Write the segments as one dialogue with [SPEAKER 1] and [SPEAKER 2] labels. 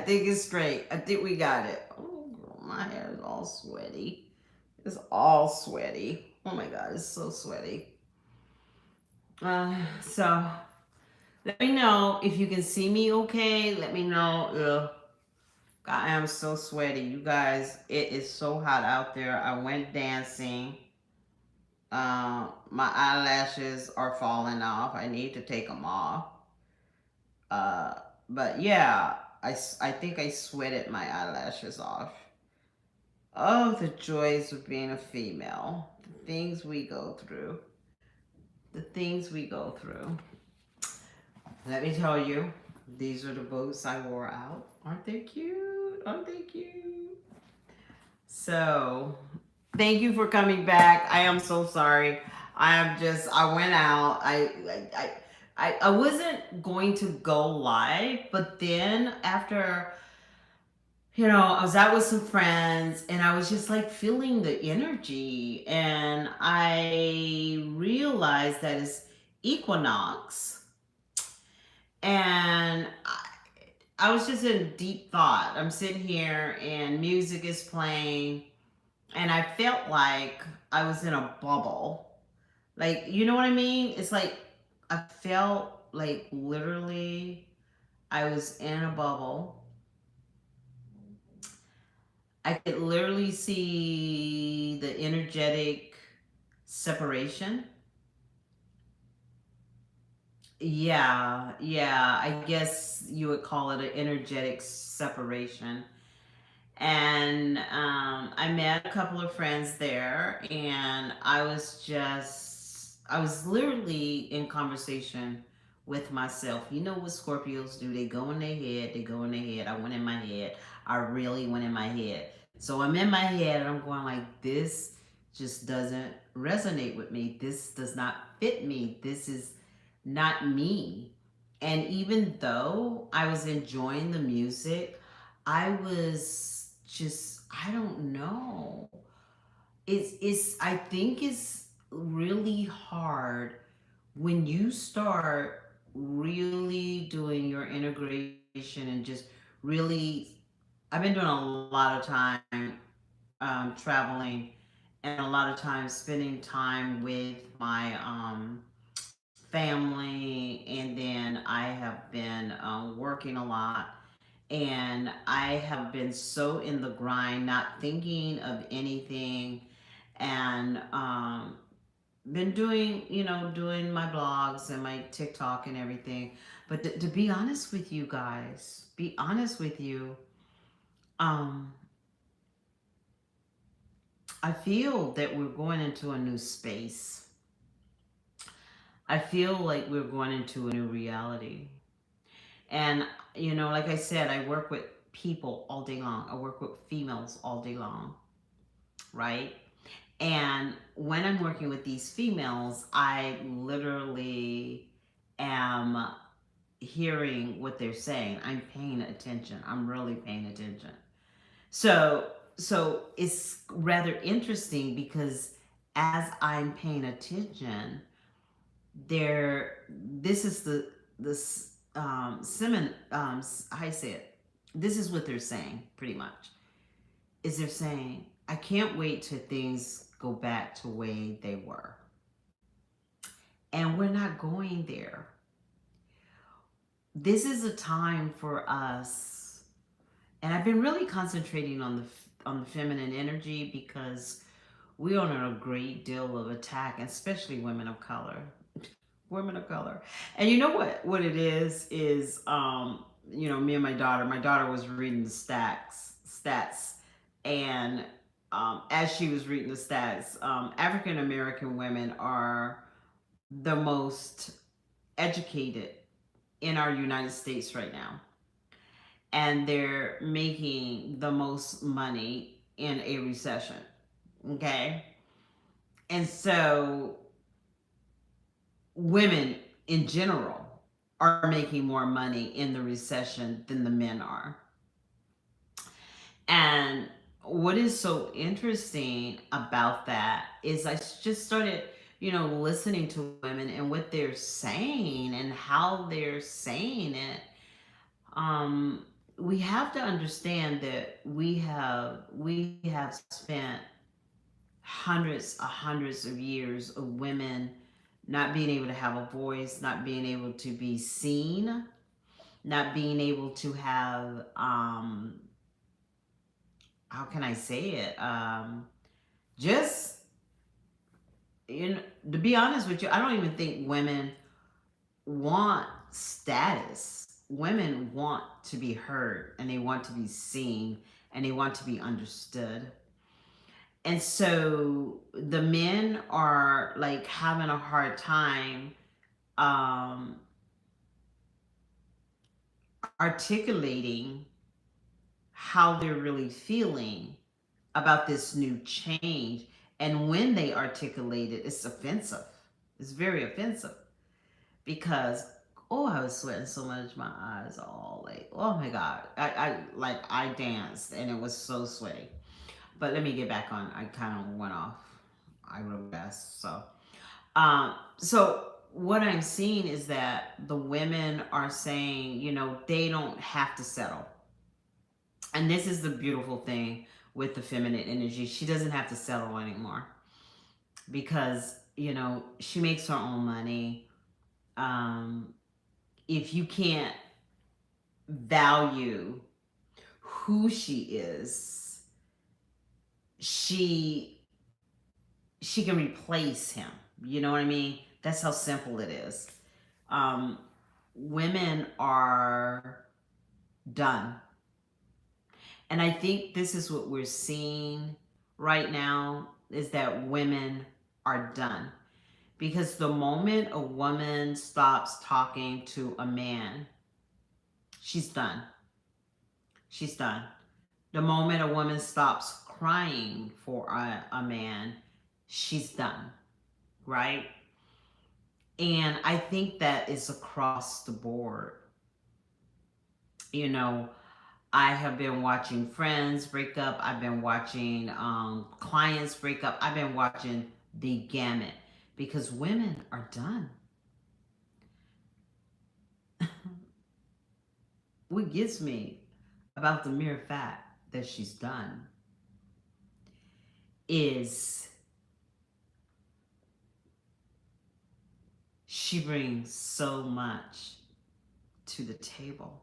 [SPEAKER 1] think it's straight. I think we got it. Oh, girl, my hair is all sweaty. It's all sweaty. Oh my God, it's so sweaty. So let me know if you can see me okay. Let me know. Ugh. I am so sweaty. You guys, it is so hot out there. I went dancing. My eyelashes are falling off. I need to take them off. Uh, but yeah, I think I sweated my eyelashes off. Oh, the joys of being a female. The things we go through. The things we go through. Let me tell you, these are the boots I wore out. Aren't they cute? Aren't they cute? So, thank you for coming back. I am so sorry. I went out. I wasn't going to go live, but then after, I was out with some friends and I was just like feeling the energy. And I realized that it's equinox. And I was just in deep thought. I'm sitting here and music is playing and I felt like I was in a bubble. Like, you know what I mean? It's like I felt like literally I was in a bubble. I could literally see the energetic separation. Yeah, I guess you would call it an energetic separation. And I met a couple of friends there, and I was literally in conversation with myself. You know what Scorpios do? They go in their head, they go in their head. I went in my head. I really went in my head. So I'm in my head, and I'm going like, this just doesn't resonate with me. This does not fit me. This is not me. And even though I was enjoying the music, I was just, I don't know. I think it's really hard when you start really doing your integration and just really, I've been doing a lot of time traveling and a lot of time spending time with my family, and then I have been working a lot, and I have been so in the grind, not thinking of anything, and been doing, doing my blogs and my TikTok and everything. But to be honest with you guys, be honest with you, um, I feel that we're going into a new space. I feel like we're going into a new reality. And, like I said, I work with people all day long. I work with females all day long, right? And when I'm working with these females, I literally am hearing what they're saying. I'm paying attention. I'm really paying attention. So it's rather interesting because as I'm paying attention, this is this I say it. This is what they're saying pretty much. Is they're saying, I can't wait till things go back to the way they were. And we're not going there. This is a time for us, and I've been really concentrating on the feminine energy because we're under a great deal of attack, especially women of color. Women of color. And you know what it is me and my daughter was reading the stats, and as she was reading the stats, African American women are the most educated in our United States right now, and they're making the most money in a recession. Okay. And so women in general are making more money in the recession than the men are. And what is so interesting about that is I just started, listening to women and what they're saying and how they're saying it. Um, we have to understand that we have spent hundreds of years of women not being able to have a voice, not being able to be seen, not being able to have how can I say it? Just you know, to be honest with you, I don't even think women want status. Women want to be heard and they want to be seen and they want to be understood. And so the men are like having a hard time um, articulating how they're really feeling about this new change. And when they articulate it, it's offensive. It's very offensive because oh, I was sweating so much, my eyes all like oh my god, I danced and it was so sweaty. But let me get back on. I kind of went off. I wrote fast, so what I'm seeing is that the women are saying, you know, they don't have to settle. And this is the beautiful thing with the feminine energy. She doesn't have to settle anymore because, you know, she makes her own money. Um, if you can't value who she is, she she can replace him. You know what I mean? That's how simple it is. Um, Women are done. And I think this is what we're seeing right now is that women are done. Because the moment a woman stops talking to a man, she's done. She's done. The moment a woman stops crying for a man, she's done, right? And I think that is across the board. You know, I have been watching friends break up. I've been watching clients break up. I've been watching the gamut because women are done. What gets me about the mere fact that she's done is she brings so much to the table.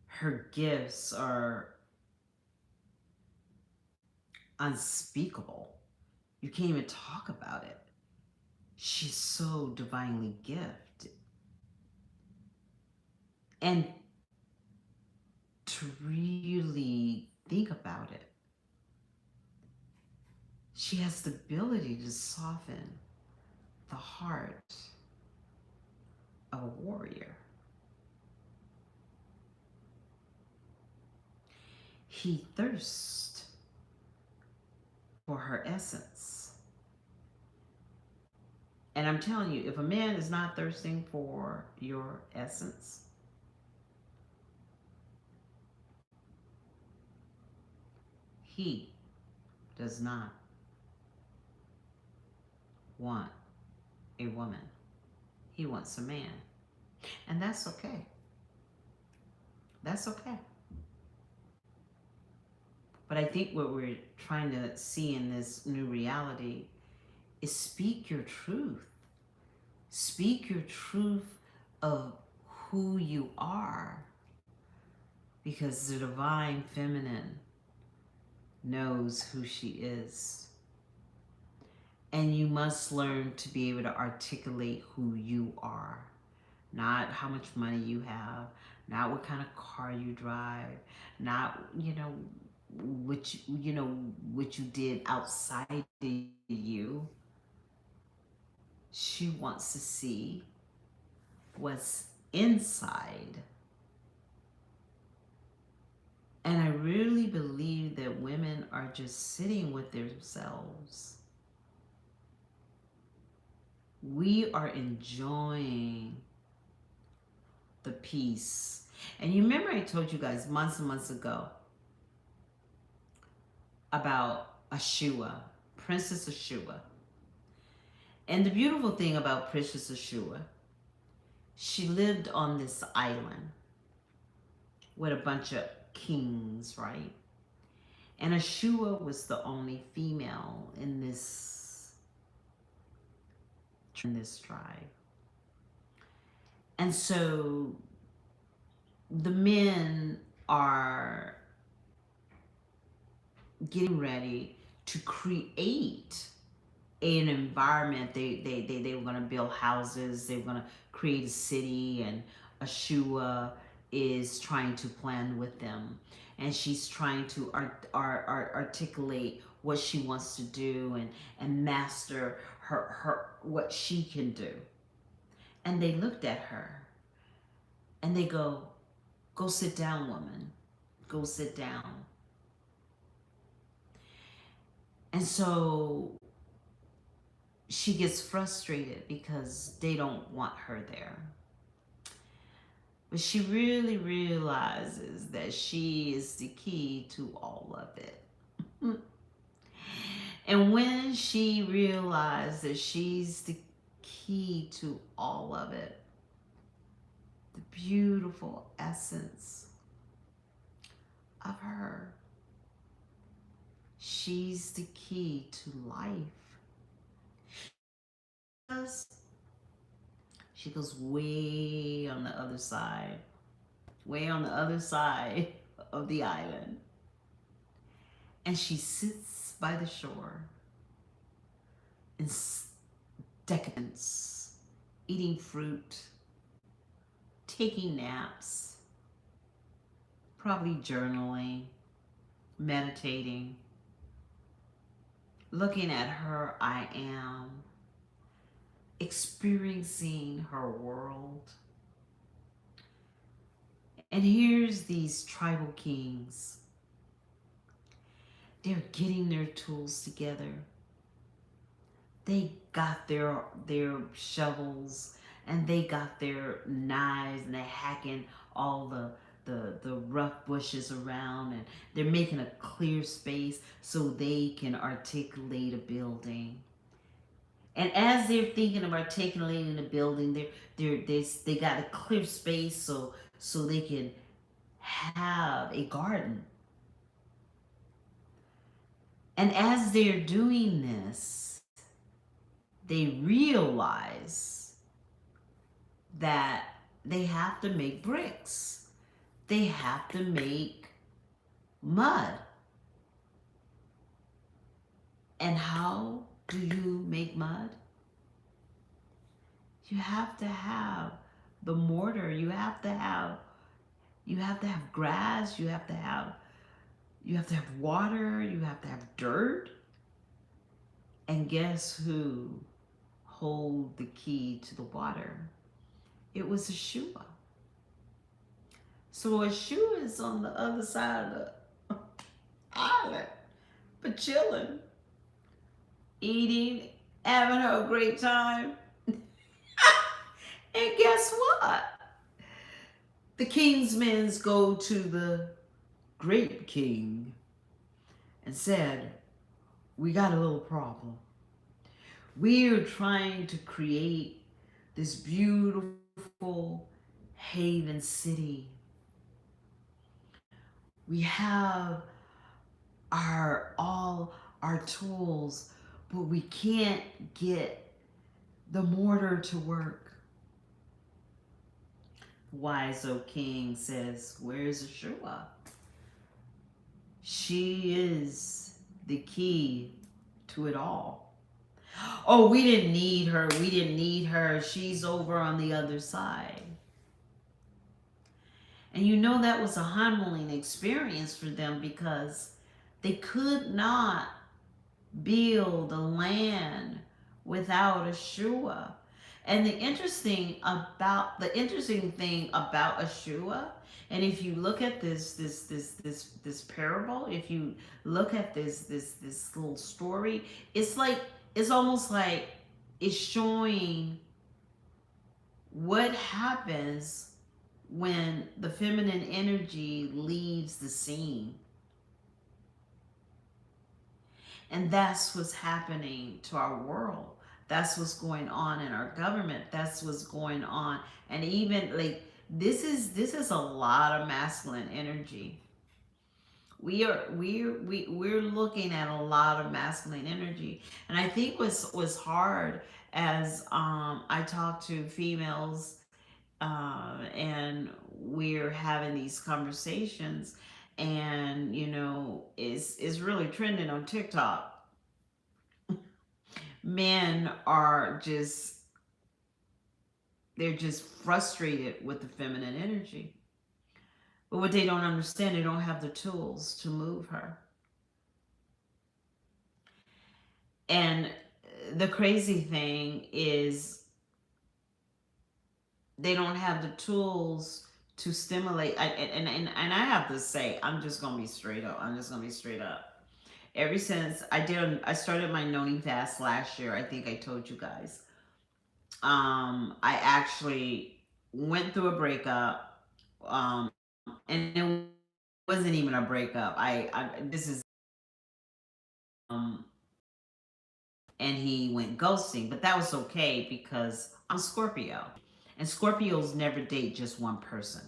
[SPEAKER 1] Her gifts are unspeakable. You can't even talk about it. She's so divinely gifted. And to really think about it, she has the ability to soften the heart of a warrior. He thirsts for her essence. And I'm telling you, if a man is not thirsting for your essence, he does not want a woman. He wants a man. And that's okay. That's okay. But I think what we're trying to see in this new reality is speak your truth. Speak your truth of who you are. Because the divine feminine knows who she is. And you must learn to be able to articulate who you are. Not how much money you have, not what kind of car you drive, not, what you did outside of you. She wants to see what's inside. And I really believe that women are just sitting with themselves. We are enjoying the peace. And you remember I told you guys months and months ago about Ashua, Princess Ashua. And the beautiful thing about Princess Ashua She lived on this island with a bunch of kings, right? And Ashua was the only female in this tribe. And so the men are getting ready to create an environment. They were going to build houses, they were going to create a city, and Ashua is trying to plan with them. And she's trying to articulate what she wants to do, and master her what she can do. And they looked at her and they go sit down, woman. Go sit down. And so she gets frustrated because they don't want her there. But she really realizes that she is the key to all of it. And when she realizes that she's the key to all of it, the beautiful essence of her, she's the key to life. She goes way on the other side, way on the other side of the island. And she sits by the shore in decadence, eating fruit, taking naps, probably journaling, meditating, looking at her I am, experiencing her world. And here's these tribal kings. They're getting their tools together. They got their shovels and they got their knives and they're hacking all the rough bushes around, and they're making a clear space so they can articulate a building. And as they're thinking of articulating a building, they got a clear space so they can have a garden. And as they're doing this, they realize that they have to make bricks. They have to make mud. And how do you make mud? You have to have the mortar. You have to have grass. You have to have water. You have to have dirt. And guess who hold the key to the water? It was Ashua. So Ashua is on the other side of the island, but chilling, eating, having her a great time. And guess what? The king's men go to the great king and said, we got a little problem. We're trying to create this beautiful haven city. We have all our tools, but we can't get the mortar to work. Wise old king says, where's Ashua? She is the key to it all. Oh, we didn't need her. We didn't need her. She's over on the other side. And you know that was a humbling experience for them because they could not build a land without Ashua. And the interesting thing about Ashua, and if you look at this parable, if you look at this little story, it's almost like it's showing what happens when the feminine energy leaves the scene. And that's what's happening to our world. That's what's going on in our government. That's what's going on. And even like this is a lot of masculine energy. We're looking at a lot of masculine energy. And I think what's hard as I talk to females and we're having these conversations, and it's really trending on TikTok. Men are just they're just frustrated with the feminine energy. But what they don't understand, they don't have the tools to move her. And the crazy thing is they don't have the tools to stimulate. And I have to say, I'm just gonna be straight up. I'm just gonna be straight up. Ever since I started my noning fast last year. I think I told you guys. I actually went through a breakup, and it wasn't even a breakup. I this is um, and he went ghosting, but that was okay because I'm Scorpio, and Scorpios never date just one person.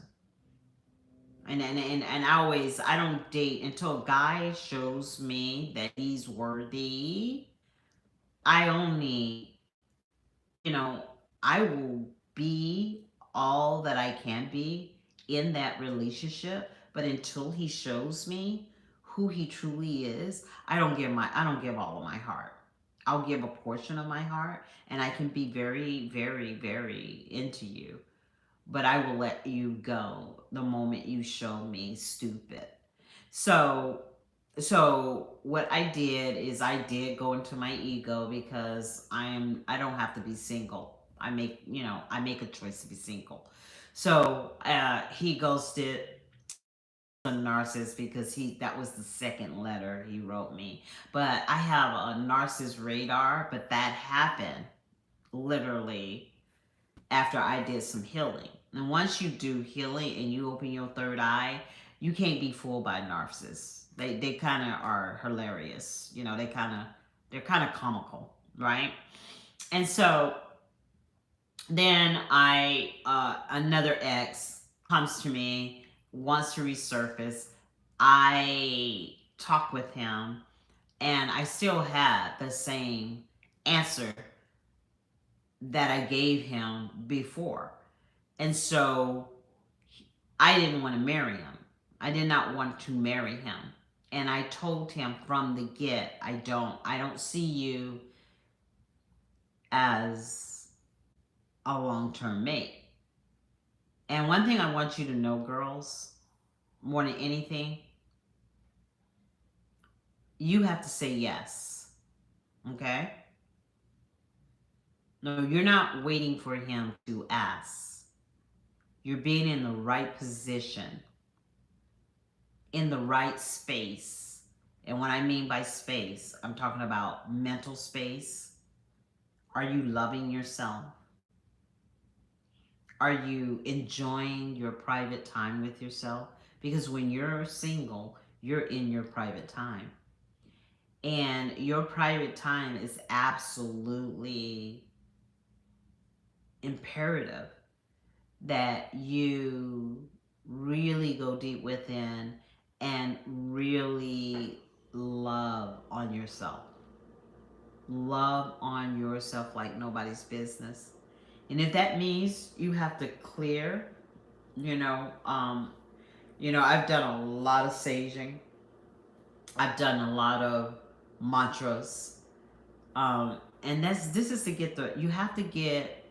[SPEAKER 1] And I don't date until a guy shows me that he's worthy. I only, I will be all that I can be in that relationship, but until he shows me who he truly is, I don't give all of my heart. I'll give a portion of my heart, and I can be very, very, very into you, but I will let you go the moment you show me stupid. So what I did is I did go into my ego because I don't have to be single. I make a choice to be single. So he ghosted. He was a narcissist because he that was the second letter he wrote me. But I have a narcissist radar, but that happened literally after I did some healing. And once you do healing and you open your third eye, you can't be fooled by narcissists. They kind of are hilarious. They're kind of comical, right? And so then another ex comes to me, wants to resurface. I talk with him, and I still had the same answer that I gave him before. And so I didn't want to marry him. I did not want to marry him. And I told him from the I don't see you as a long-term mate. And one thing I want you to know, girls, more than anything, you have to say yes. Okay? No, you're not waiting for him to ask. You're being in the right position, in the right space. And what I mean by space, I'm talking about mental space. Are you loving yourself? Are you enjoying your private time with yourself? Because when you're single, you're in your private time. And your private time is absolutely imperative that you really go deep within and really love on yourself. Love on yourself like nobody's business. And if that means you have to clear, you know, um, I've done a lot of saging. I've done a lot of mantras. And this is to get you have to get,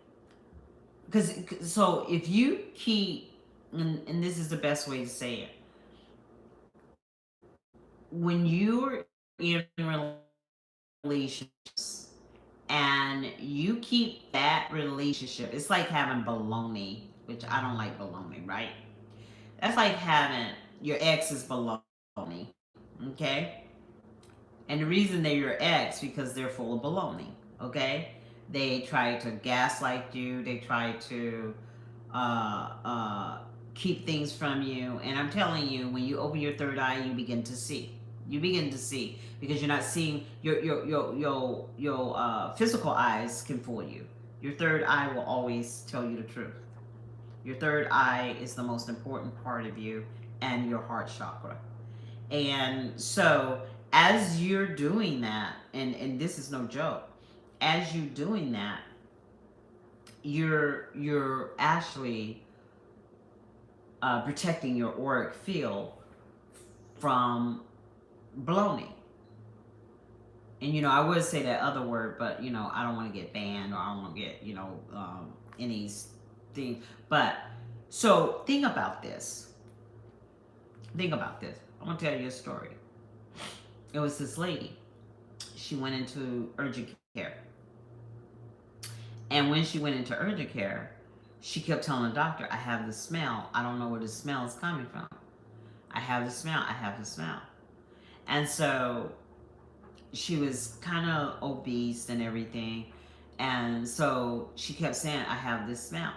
[SPEAKER 1] because so if you keep, and this is the best way to say it, when you're in relationships and you keep that relationship, it's like having baloney, which I don't like baloney, right? That's like having your ex's baloney, okay? And the reason they're your ex because they're full of baloney, okay? They try to gaslight you. They try to uh, uh, keep things from you. And I'm telling you, when you open your third eye, you begin to see. You begin to see, because you're not seeing, your physical eyes can fool you. Your third eye will always tell you the truth. Your third eye is the most important part of you, and your heart chakra. And so, as you're doing that, and this is no joke, as you're doing that, you're actually protecting your auric field from baloney. And I would say that other word, but I don't want to get banned, or I don't want to get any thing. But so think about this. Think about this. I'm gonna tell you a story. It was this lady. She went into urgent care, and when she went into urgent care, she kept telling the doctor, "I have the smell. I don't know where the smell is coming from. I have the smell. I have the smell." And so she was kind of obese and everything. And so she kept saying, "I have this smell."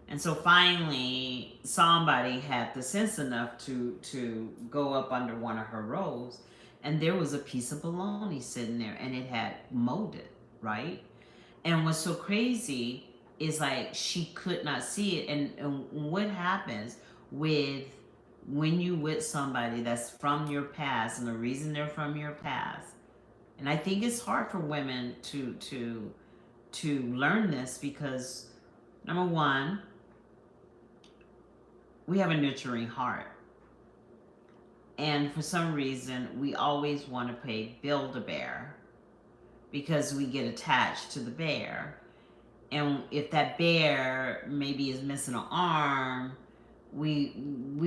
[SPEAKER 1] And so finally, somebody had the sense enough to go up under one of her robes, and there was a piece of bologna sitting there, and it had molded, right? And what's so crazy is, like, she could not see it. And what happens with when you with somebody that's from your past, and the reason they're from your past, and I think it's hard for women to learn this, because number one, we have a nurturing heart, and for some reason we always want to pay build a bear, because we get attached to the bear. And if that bear maybe is missing an arm, we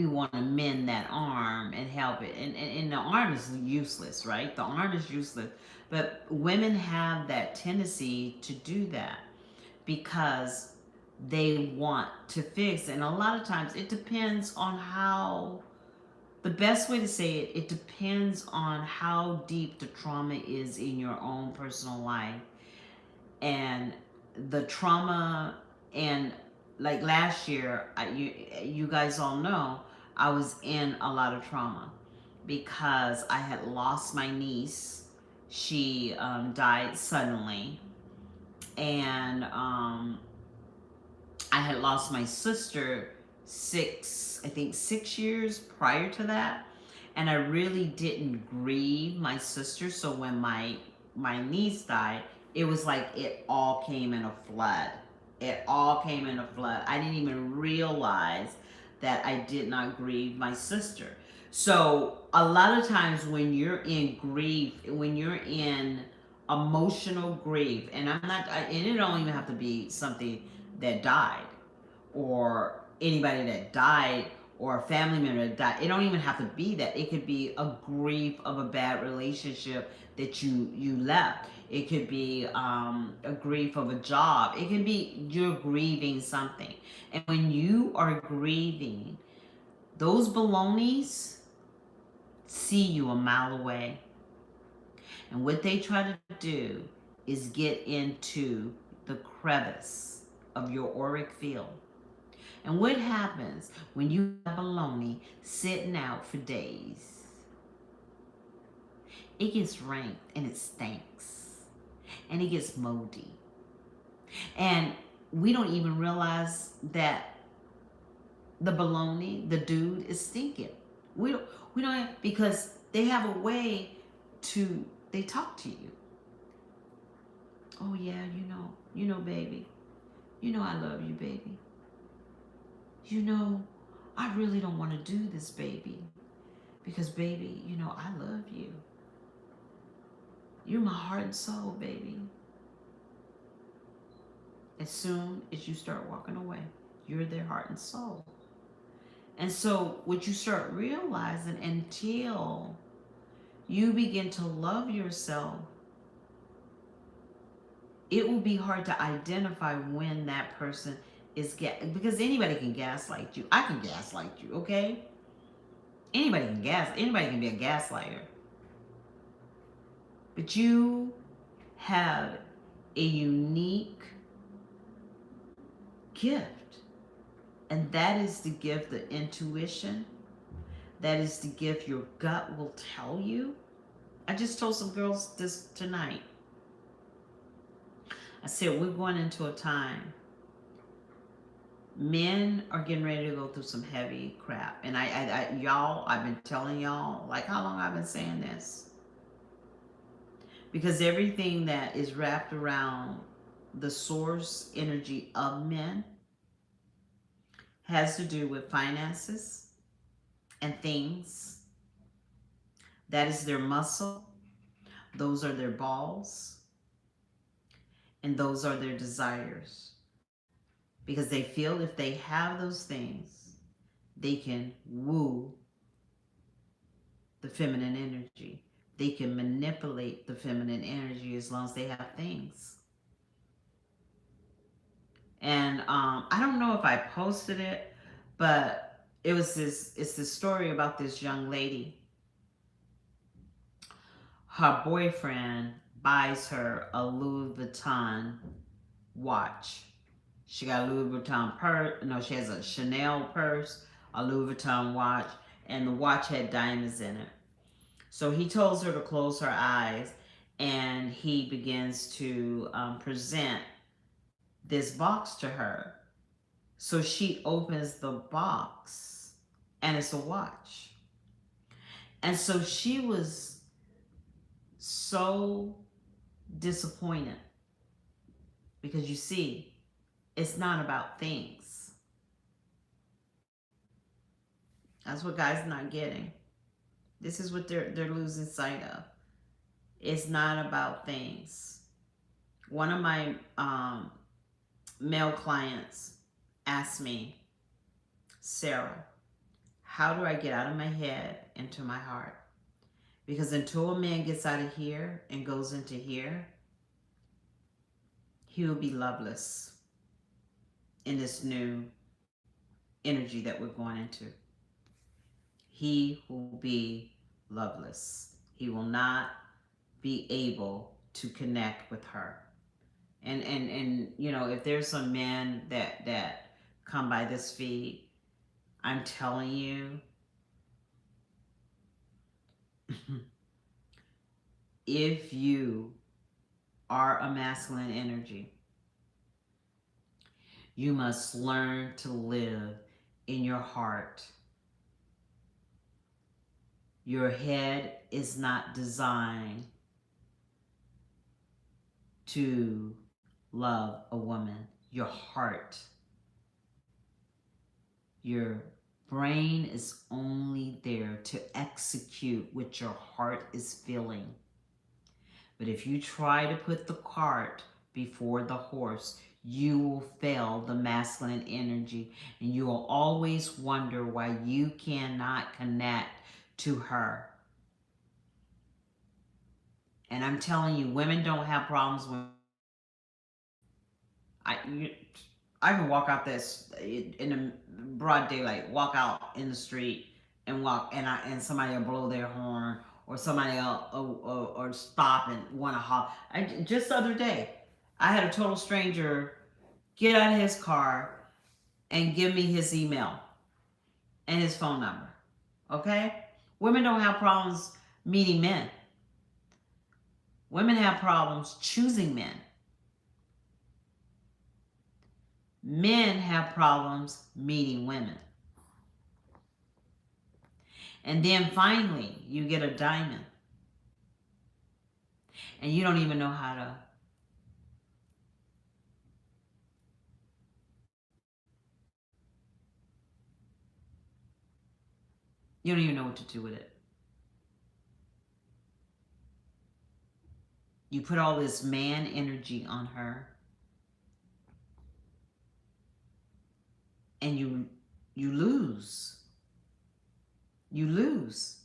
[SPEAKER 1] want to mend that arm and help it. And the arm is useless, right? The arm is useless. But women have that tendency to do that, because they want to fix. And a lot of times it depends on how, the best way to say it, it depends on how deep the trauma is in your own personal life. And the trauma, and like last year, you guys all know, I was in a lot of trauma, because I had lost my niece. She died suddenly. And I had lost my sister I think 6 years prior to that. And I really didn't grieve my sister. So when my niece died, it was like it all came in a flood. It all came in a flood. I didn't even realize that I did not grieve my sister. So a lot of times when you're in grief, when you're in emotional grief, and and it don't even have to be something that died, or anybody that died, or a family member that died. It don't even have to be that. It could be a grief of a bad relationship that you left. It could be a grief of a job. It can be you're grieving something. And when you are grieving, those balonies see you a mile away. And what they try to do is get into the crevice of your auric field. And what happens when you have bologna sitting out for days? It gets rank, and it stinks, and it gets moldy. And we don't even realize that the bologna, the dude, is stinking. We don't we don't have, because they have a way they talk to you. "Oh yeah, baby. I love you, baby. You know, I really don't want to do this, baby. Because, baby, I love you. You're my heart and soul, baby." As soon as you start walking away, you're their heart and soul. And so what you start realizing, until you begin to love yourself, it will be hard to identify when that person is because anybody can gaslight you. I can gaslight you, okay? Anybody can be a gaslighter. But you have a unique gift. And that is the gift of intuition. That is the gift your gut will tell you. I just told some girls this tonight. I said, we're going into a time. Men are getting ready to go through some heavy crap. And y'all, I've been telling y'all, like how long I've been saying this? Because everything that is wrapped around the source energy of men has to do with finances and things. That is their muscle. Those are their balls. And those are their desires. Because they feel if they have those things, they can woo the feminine energy. They can manipulate the feminine energy as long as they have things. And I don't know if I posted it, but it's this story about this young lady. Her boyfriend buys her a Louis Vuitton watch. She got a Louis Vuitton purse. No, she has a Chanel purse, a Louis Vuitton watch, and the watch had diamonds in it. So he tells her to close her eyes, and he begins to present this box to her. So she opens the box, and it's a watch. And so she was so disappointed because you see, it's not about things. That's what guys are not getting. This is what they're losing sight of. It's not about things. One of my male clients asked me, Sarah, how do I get out of my head into my heart? Because until a man gets out of here and goes into here, he will be loveless in this new energy that we're going into. He will be loveless. He will not be able to connect with her. And you know, if there's some men that come by this feed, I'm telling you, if you are a masculine energy, you must learn to live in your heart. Your head is not designed to love a woman. Your heart. Your brain is only there to execute what your heart is feeling. But if you try to put the cart before the horse, you will fail the masculine energy, and you will always wonder why you cannot connect to her. And I'm telling you, women don't have problems with I can walk out this in the broad daylight, walk out in the street and walk, and somebody will blow their horn, or somebody will or stop and want to holler. Just the other day, I had a total stranger get out of his car and give me his email and his phone number. Okay, women don't have problems meeting men. Women have problems choosing men. Men have problems meeting women. And then finally, you get a diamond. And you don't even know how to you don't even know what to do with it. You put all this man energy on her, and you lose. You lose.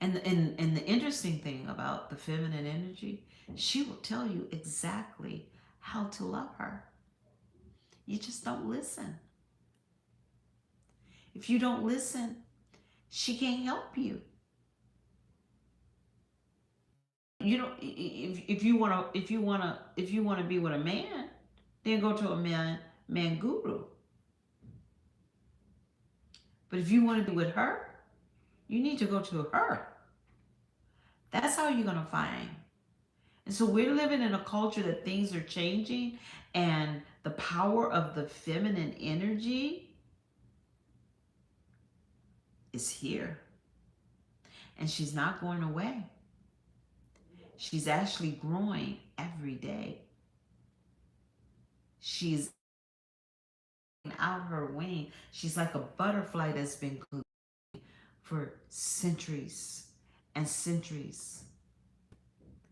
[SPEAKER 1] And the interesting thing about the feminine energy, she will tell you exactly how to love her. You just don't listen. If you don't listen, she can't help you. You don't. If you want to be with a man, then go to a man guru. But if you want to be with her, you need to go to her. That's how you're going to find. And so we're living in a culture that things are changing, and the power of the feminine energy is here. And she's not going away. She's actually growing every day. She's out her wing. She's like a butterfly that's been for centuries and centuries.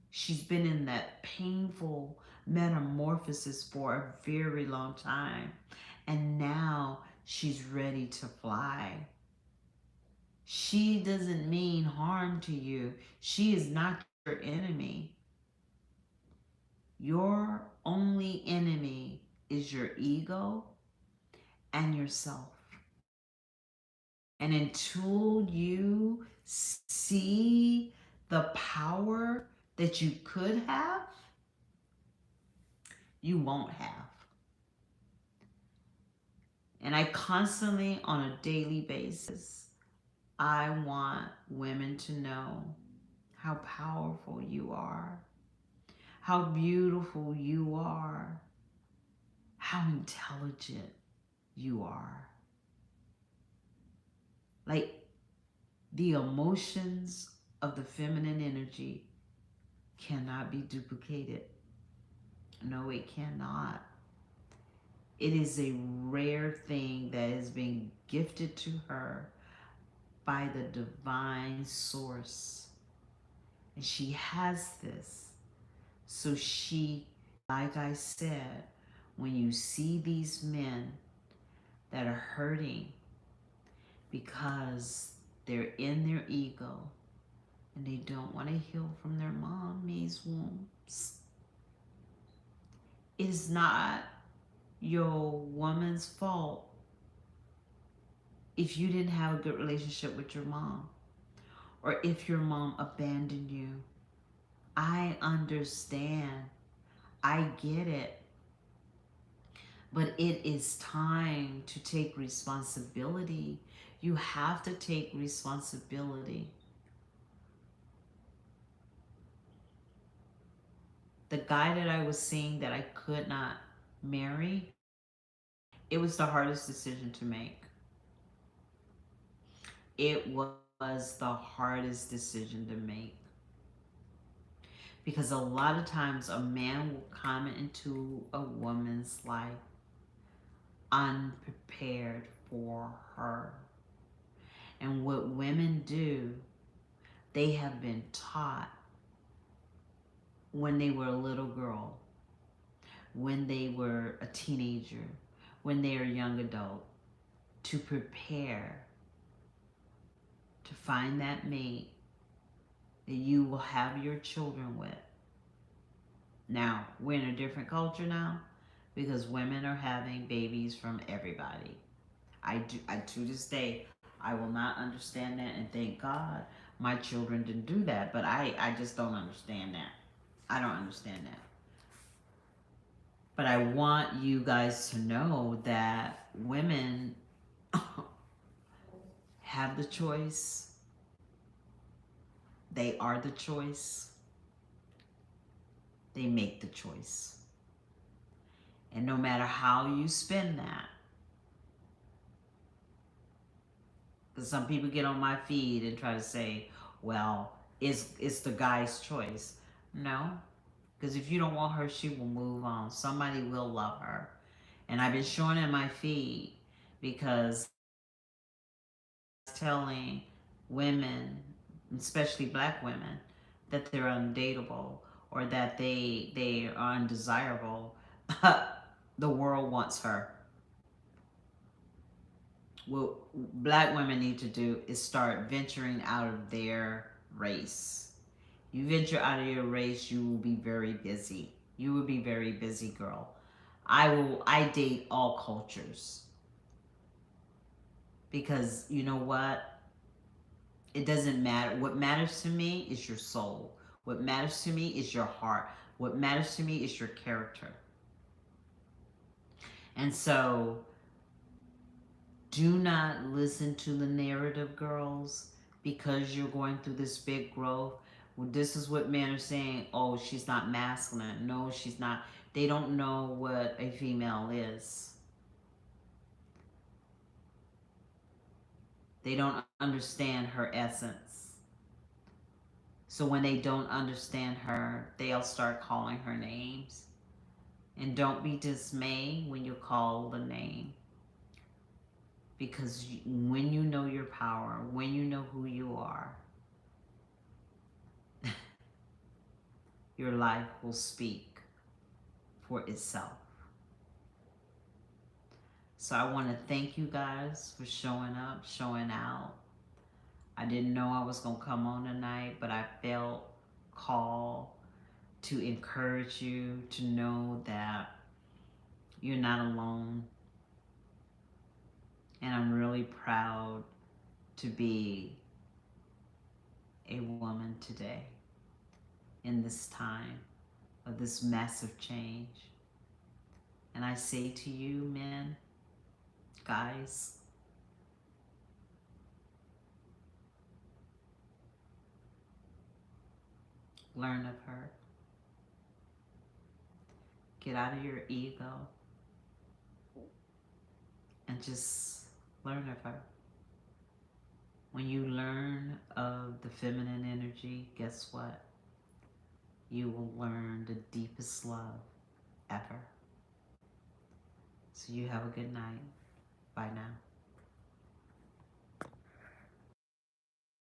[SPEAKER 1] She's been in that painful metamorphosis for a very long time. And now she's ready to fly. She doesn't mean harm to you. She is not your enemy. Your only enemy is your ego and yourself. And until you see the power that you could have, you won't have. And I constantly, on a daily basis, I want women to know how powerful you are, how beautiful you are, how intelligent you are. Like, the emotions of the feminine energy cannot be duplicated. No, it cannot. It is a rare thing that is being gifted to her by the divine source. And she has this. So she, like I said, when you see these men that are hurting because they're in their ego and they don't want to heal from their mommy's wounds, it is not your woman's fault if you didn't have a good relationship with your mom or if your mom abandoned you. I understand. I get it. But it is time to take responsibility. You have to take responsibility. The guy that I was seeing that I could not marry, it was the hardest decision to make. It was the hardest decision to make. Because a lot of times a man will come into a woman's life unprepared for her. And what women do, they have been taught when they were a little girl, when they were a teenager, when they are a young adult, to prepare to find that mate that you will have your children with. Now, we're in a different culture now because women are having babies from everybody. I to this day, I will not understand that, and thank God my children didn't do that, but I just don't understand that. I don't understand that. But I want you guys to know that women have the choice. They are the choice. They make the choice. And no matter how you spend that, because some people get on my feed and try to say, well, it's the guy's choice. No, because if you don't want her, she will move on. Somebody will love her. And I've been showing in my feed because telling women, especially black women, that they're undateable or that they are undesirable. The world wants her. What black women need to do is start venturing out of their race. You venture out of your race, you will be very busy. You will be very busy, girl. I date all cultures because you know what? It doesn't matter. What matters to me is your soul. What matters to me is your heart. What matters to me is your character. And so Do not listen to the narrative, girls, because you're going through this big growth. Well, this is what men are saying. Oh, she's not masculine. No, she's not. They don't know what a female is. They don't understand her essence. So when they don't understand her, they'll start calling her names. And don't be dismayed when you call the name. Because when you know your power, when you know who you are, your life will speak for itself. So I want to thank you guys for showing up, showing out. I didn't know I was going to come on tonight, but I felt called to encourage you to know that you're not alone. And I'm really proud to be a woman today in this time of this massive change. And I say to you, men, guys, learn of her. Get out of your ego and just learn of her. When you learn of the feminine energy, guess what? You will learn the deepest love ever. So you have a good night. Bye now.